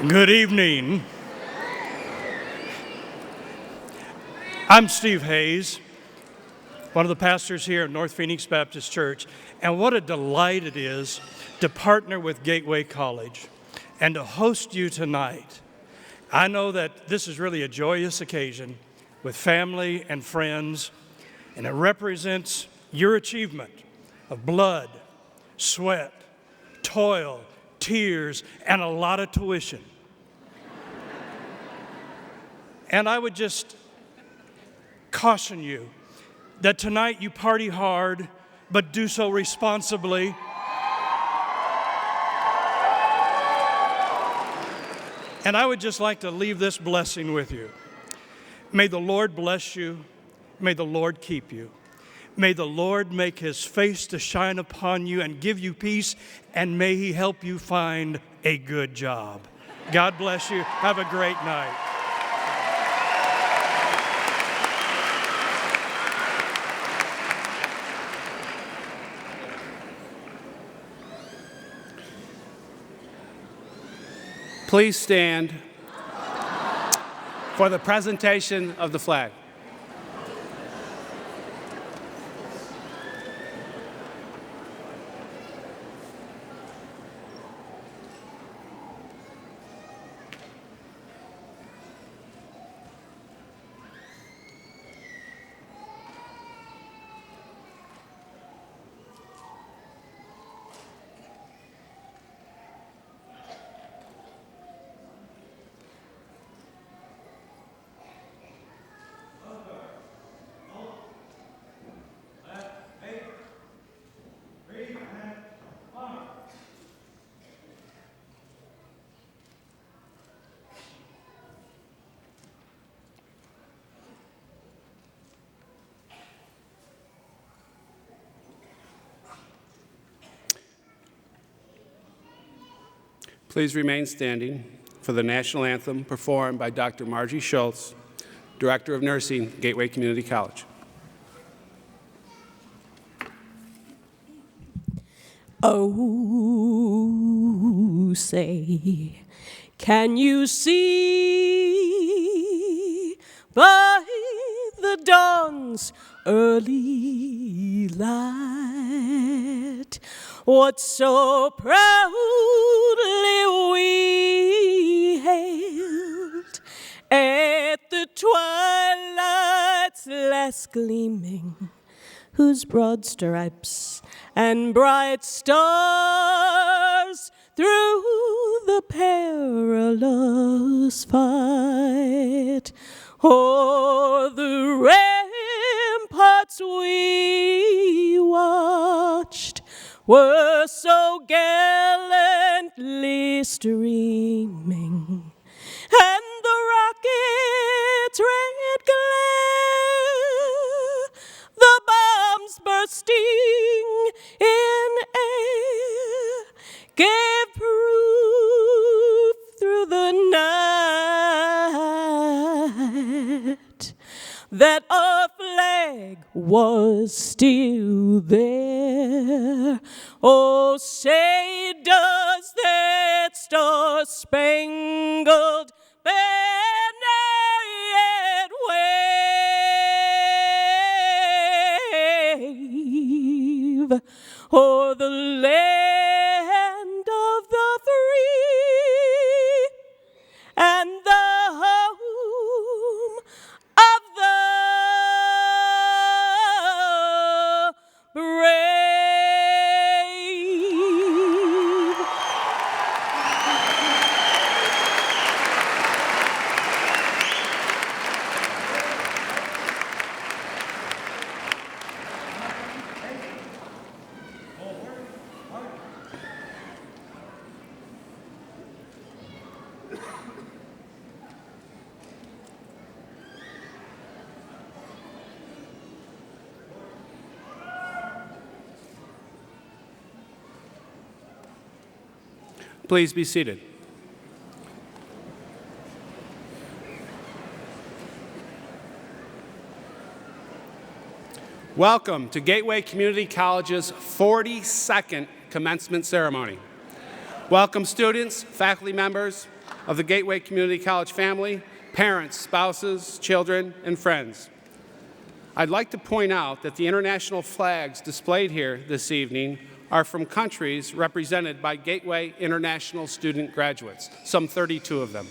Good evening. I'm Steve Hayes, one of the pastors here at North Phoenix Baptist Church, and what a delight it is to partner with GateWay College and to host you tonight. I know that this is really a joyous occasion with family and friends, and it represents your achievement of blood, sweat, toil, tears, and a lot of tuition. And I would just caution you that tonight you party hard, but do so responsibly. And I would just like to leave this blessing with you. May the Lord bless you. May the Lord keep you. May the Lord make his face to shine upon you and give you peace, and may he help you find a good job. God bless you. Have a great night. Please stand for the presentation of the flag. Please remain standing for the national anthem performed by Dr. Margie Schultz, Director of Nursing, GateWay Community College. Oh, say, can you see by the dawn's early light what so proudly we hailed at the twilight's last gleaming, whose broad stripes and bright stars through the perilous fight o'er the ramparts we watched were so gallantly streaming, and the rocket's red glare, the bombs bursting in air, gave proof through the night that our flag was still there. Oh, say does that star-spangled banner yet wave o'er the land of the free and the home of the brave? Please be seated. Welcome to GateWay Community College's 42nd commencement ceremony. Welcome students, faculty members, of the Gateway Community College family, parents, spouses, children, and friends. I'd like to point out that the international flags displayed here this evening are from countries represented by Gateway International student graduates, some 32 of them.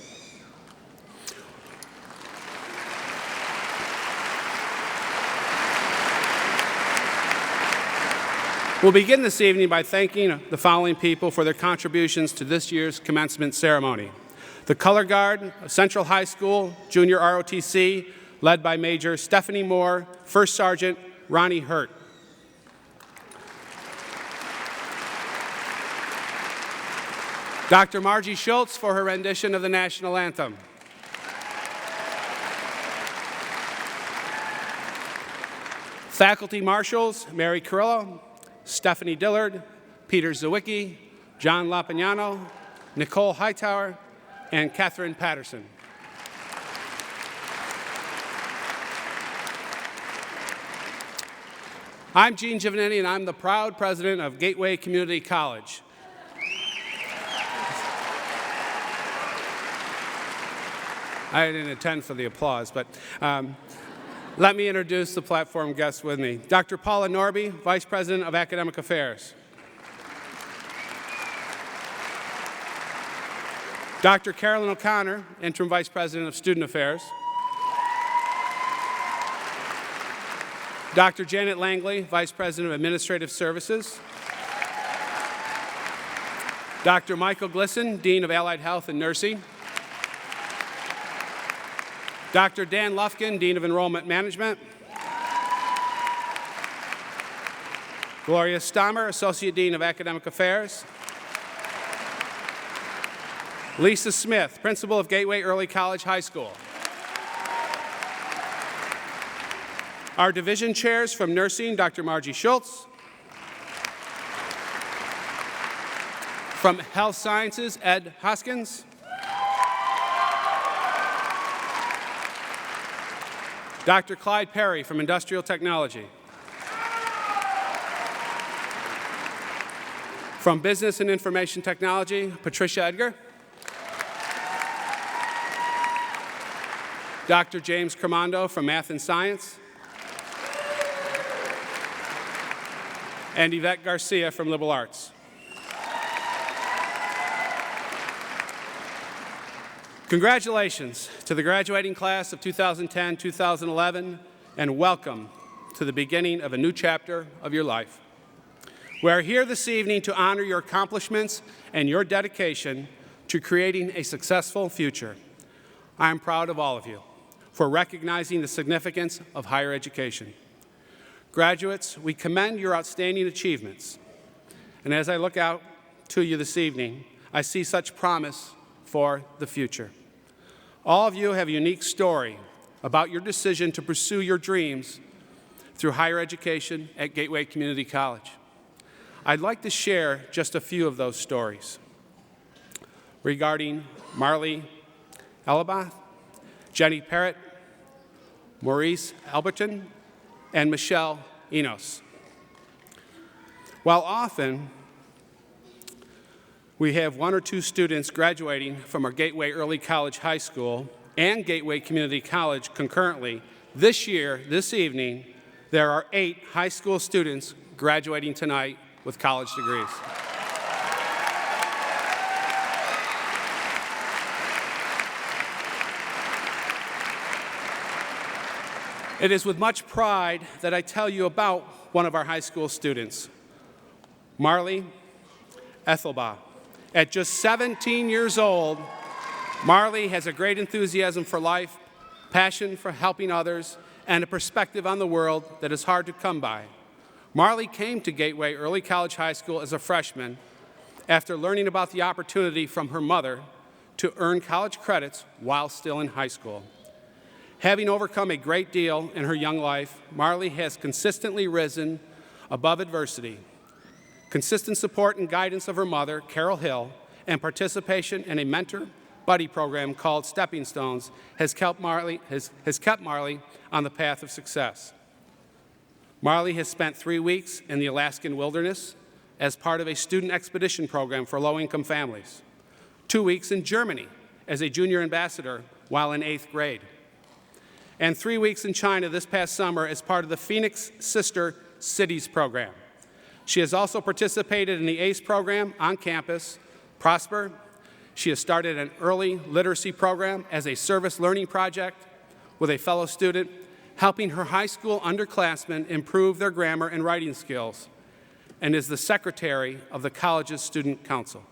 We'll begin this evening by thanking the following people for their contributions to this year's commencement ceremony. The Color Guard of Central High School, Junior ROTC, led by Major Stephanie Moore, First Sergeant Ronnie Hurt. Dr. Margie Schultz for her rendition of the national anthem. Faculty Marshals, Mary Carrillo, Stephanie Dillard, Peter Zawicki, John Lapignano, Nicole Hightower, and Catherine Patterson. I'm Gene Giovannetti, and I'm the proud president of Gateway Community College. I didn't attend for the applause, but let me introduce the platform guests with me. Dr. Paula Norby, Vice President of Academic Affairs. Dr. Carolyn O'Connor, Interim Vice President of Student Affairs. Dr. Janet Langley, Vice President of Administrative Services. Dr. Michael Glisson, Dean of Allied Health and Nursing. Dr. Dan Lufkin, Dean of Enrollment Management. Gloria Stammer, Associate Dean of Academic Affairs. Lisa Smith, Principal of Gateway Early College High School. Our division chairs from Nursing, Dr. Margie Schultz. From Health Sciences, Ed Hoskins. Dr. Clyde Perry from Industrial Technology. From Business and Information Technology, Patricia Edgar. Dr. James Cremando from Math and Science. And Yvette Garcia from Liberal Arts. Congratulations to the graduating class of 2010-2011, and welcome to the beginning of a new chapter of your life. We are here this evening to honor your accomplishments and your dedication to creating a successful future. I am proud of all of you for recognizing the significance of higher education. Graduates, we commend your outstanding achievements. And as I look out to you this evening, I see such promise for the future. All of you have a unique story about your decision to pursue your dreams through higher education at Gateway Community College. I'd like to share just a few of those stories regarding Marley Elabath, Jenny Parrott, Maurice Alberton, and Michelle Enos. While often we have one or two students graduating from our Gateway Early College High School and Gateway Community College concurrently, this year, this evening, there are 8 high school students graduating tonight with college degrees. It is with much pride that I tell you about one of our high school students, Marley Ethelbaugh. At just 17 years old, Marley has a great enthusiasm for life, passion for helping others, and a perspective on the world that is hard to come by. Marley came to Gateway Early College High School as a freshman after learning about the opportunity from her mother to earn college credits while still in high school. Having overcome a great deal in her young life, Marley has consistently risen above adversity. Consistent support and guidance of her mother, Carol Hill, and participation in a mentor buddy program called Stepping Stones has kept Marley on the path of success. Marley has spent 3 weeks in the Alaskan wilderness as part of a student expedition program for low-income families, 2 weeks in Germany as a junior ambassador while in 8th grade, and 3 weeks in China this past summer as part of the Phoenix Sister Cities program. She has also participated in the ACE program on campus, Prosper. She has started an early literacy program as a service learning project with a fellow student, helping her high school underclassmen improve their grammar and writing skills, and is the secretary of the college's student council.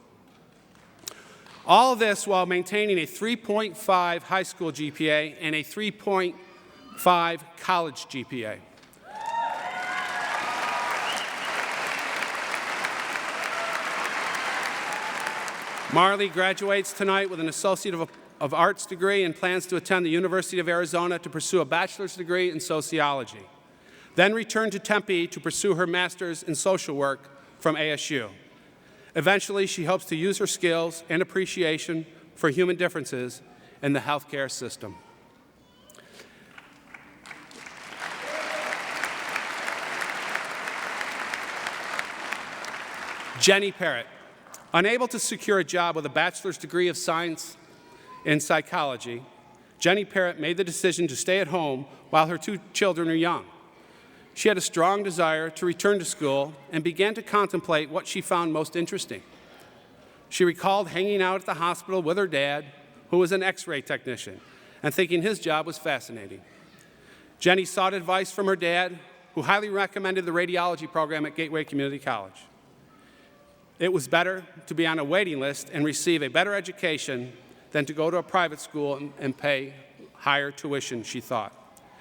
All of this while maintaining a 3.5 high school GPA and a 3.5 college GPA. Marley graduates tonight with an Associate of Arts degree and plans to attend the University of Arizona to pursue a bachelor's degree in sociology. Then return to Tempe to pursue her master's in social work from ASU. Eventually, she hopes to use her skills and appreciation for human differences in the healthcare system. Jenny Parrott, unable to secure a job with a bachelor's degree of science in psychology, Jenny Parrott made the decision to stay at home while her 2 children are young. She had a strong desire to return to school and began to contemplate what she found most interesting. She recalled hanging out at the hospital with her dad, who was an X-ray technician, and thinking his job was fascinating. Jenny sought advice from her dad, who highly recommended the radiology program at GateWay Community College. It was better to be on a waiting list and receive a better education than to go to a private school and pay higher tuition, she thought.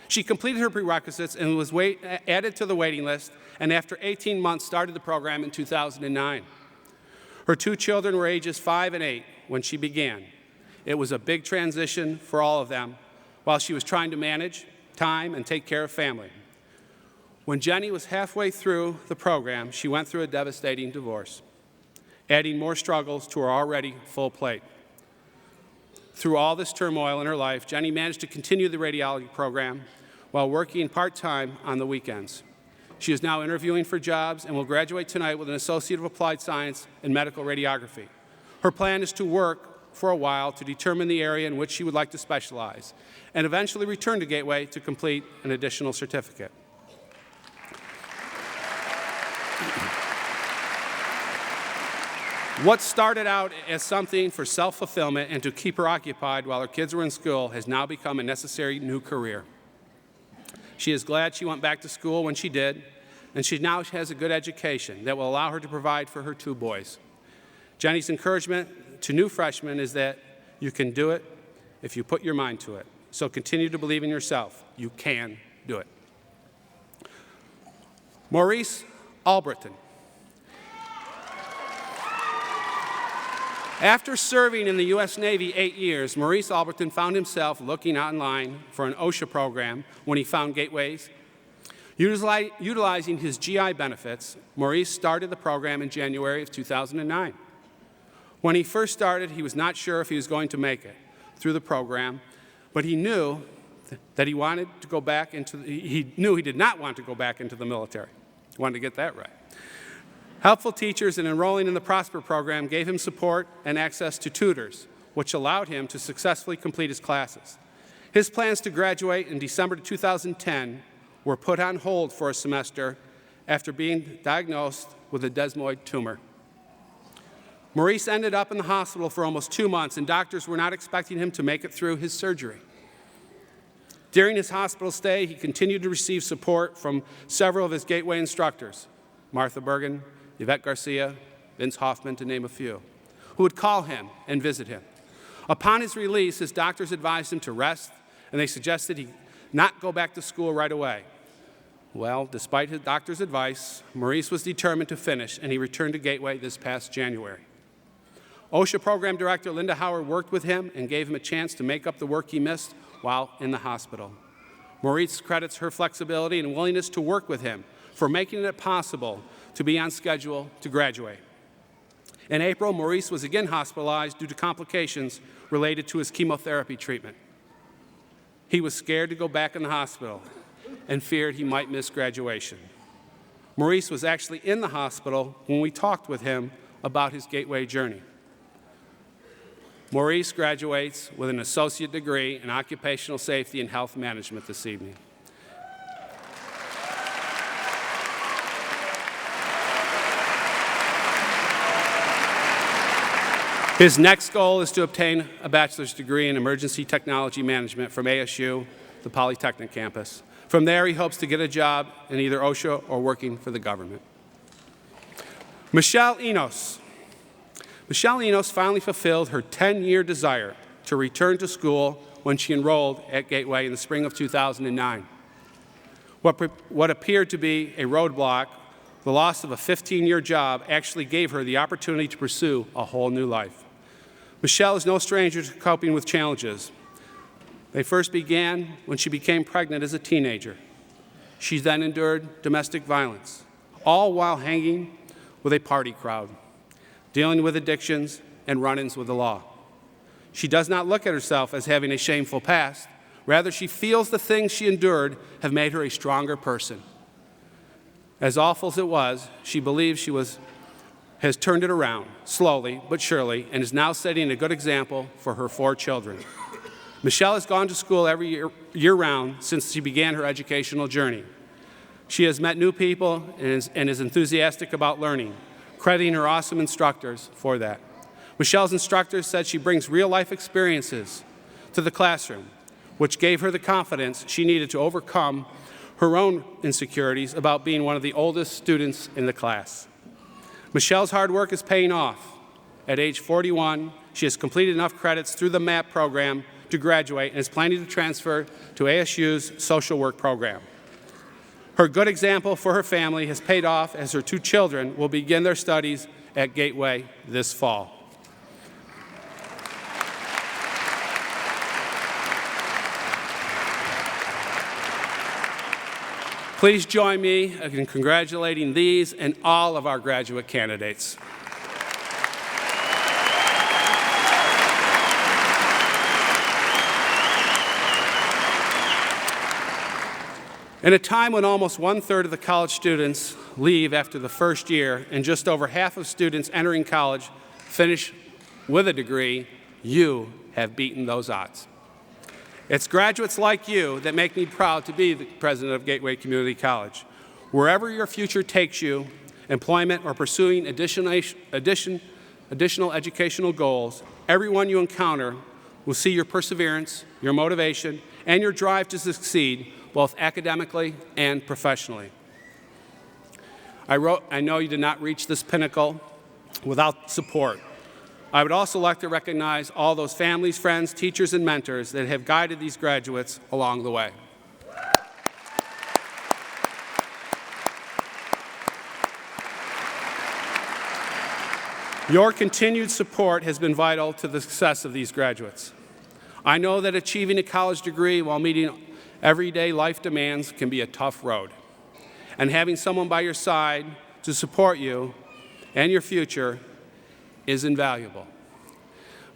She completed her prerequisites and was added to the waiting list, and after 18 months started the program in 2009. Her 2 children were ages 5 and 8 when she began. It was a big transition for all of them while she was trying to manage time and take care of family. When Jenny was halfway through the program, she went through a devastating divorce, adding more struggles to her already full plate. Through all this turmoil in her life, Jenny managed to continue the radiology program while working part-time on the weekends. She is now interviewing for jobs and will graduate tonight with an Associate of Applied Science in Medical Radiography. Her plan is to work for a while to determine the area in which she would like to specialize, and eventually return to GateWay to complete an additional certificate. What started out as something for self-fulfillment and to keep her occupied while her kids were in school has now become a necessary new career. She is glad she went back to school when she did, and she now has a good education that will allow her to provide for her 2 boys. Jenny's encouragement to new freshmen is that you can do it if you put your mind to it. So continue to believe in yourself. You can do it. Maurice Albritton. After serving in the U.S. Navy 8 years, Maurice Albritton found himself looking online for an OSHA program when he found GateWay's. Utilizing his GI benefits, Maurice started the program in January of 2009. When he first started, he was not sure if he was going to make it through the program, but he knew that he did not want to go back into the military. He wanted to get that right. Helpful teachers and enrolling in the Prosper program gave him support and access to tutors, which allowed him to successfully complete his classes. His plans to graduate in December 2010 were put on hold for a semester after being diagnosed with a desmoid tumor. Maurice ended up in the hospital for almost 2 months, and doctors were not expecting him to make it through his surgery. During his hospital stay, he continued to receive support from several of his GateWay instructors, Martha Bergen, Yvette Garcia, Vince Hoffman, to name a few, who would call him and visit him. Upon his release, his doctors advised him to rest, and they suggested he not go back to school right away. Well, despite his doctor's advice, Maurice was determined to finish, and he returned to GateWay this past January. OSHA program director Linda Howard worked with him and gave him a chance to make up the work he missed while in the hospital. Maurice credits her flexibility and willingness to work with him for making it possible to be on schedule to graduate. In April, Maurice was again hospitalized due to complications related to his chemotherapy treatment. He was scared to go back in the hospital and feared he might miss graduation. Maurice was actually in the hospital when we talked with him about his GateWay journey. Maurice graduates with an associate degree in occupational safety and health management this evening. His next goal is to obtain a bachelor's degree in emergency technology management from ASU, the Polytechnic campus. From there, he hopes to get a job in either OSHA or working for the government. Michelle Enos. Michelle Enos finally fulfilled her 10-year desire to return to school when she enrolled at GateWay in the spring of 2009. What appeared to be a roadblock, the loss of a 15-year job, actually gave her the opportunity to pursue a whole new life. Michelle is no stranger to coping with challenges. They first began when she became pregnant as a teenager. She then endured domestic violence, all while hanging with a party crowd, dealing with addictions and run-ins with the law. She does not look at herself as having a shameful past. Rather, she feels the things she endured have made her a stronger person. As awful as it was, she believes has turned it around, slowly but surely, and is now setting a good example for her 4 children. Michelle has gone to school every year-round since she began her educational journey. She has met new people and is enthusiastic about learning, crediting her awesome instructors for that. Michelle's instructors said she brings real-life experiences to the classroom, which gave her the confidence she needed to overcome her own insecurities about being one of the oldest students in the class. Michelle's hard work is paying off. At age 41, she has completed enough credits through the MAP program to graduate and is planning to transfer to ASU's social work program. Her good example for her family has paid off as her 2 children will begin their studies at GateWay this fall. Please join me in congratulating these and all of our graduate candidates. In a time when almost 1/3 of the college students leave after the first year and just over half of students entering college finish with a degree, you have beaten those odds. It's graduates like you that make me proud to be the president of GateWay Community College. Wherever your future takes you, employment or pursuing additional educational goals, everyone you encounter will see your perseverance, your motivation, and your drive to succeed both academically and professionally. I know you did not reach this pinnacle without support. I would also like to recognize all those families, friends, teachers, and mentors that have guided these graduates along the way. Your continued support has been vital to the success of these graduates. I know that achieving a college degree while meeting everyday life demands can be a tough road, and having someone by your side to support you and your future is invaluable.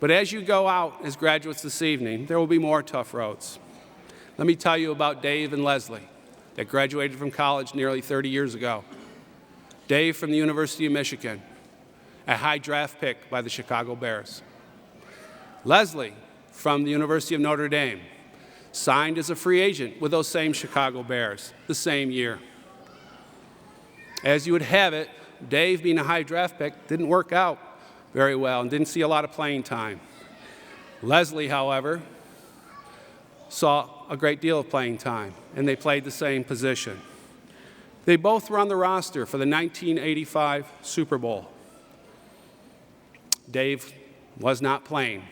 But as you go out as graduates this evening, there will be more tough roads. Let me tell you about Dave and Leslie that graduated from college nearly 30 years ago. Dave from the University of Michigan, a high draft pick by the Chicago Bears. Leslie from the University of Notre Dame, signed as a free agent with those same Chicago Bears the same year. As you would have it, Dave, being a high draft pick, didn't work out very well and didn't see a lot of playing time. Leslie, however, saw a great deal of playing time, and they played the same position. They both were on the roster for the 1985 Super Bowl. Dave was not playing.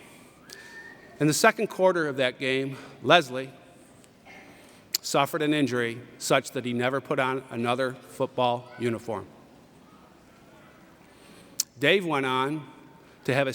In the second quarter of that game, Leslie suffered an injury such that he never put on another football uniform. Dave went on to have a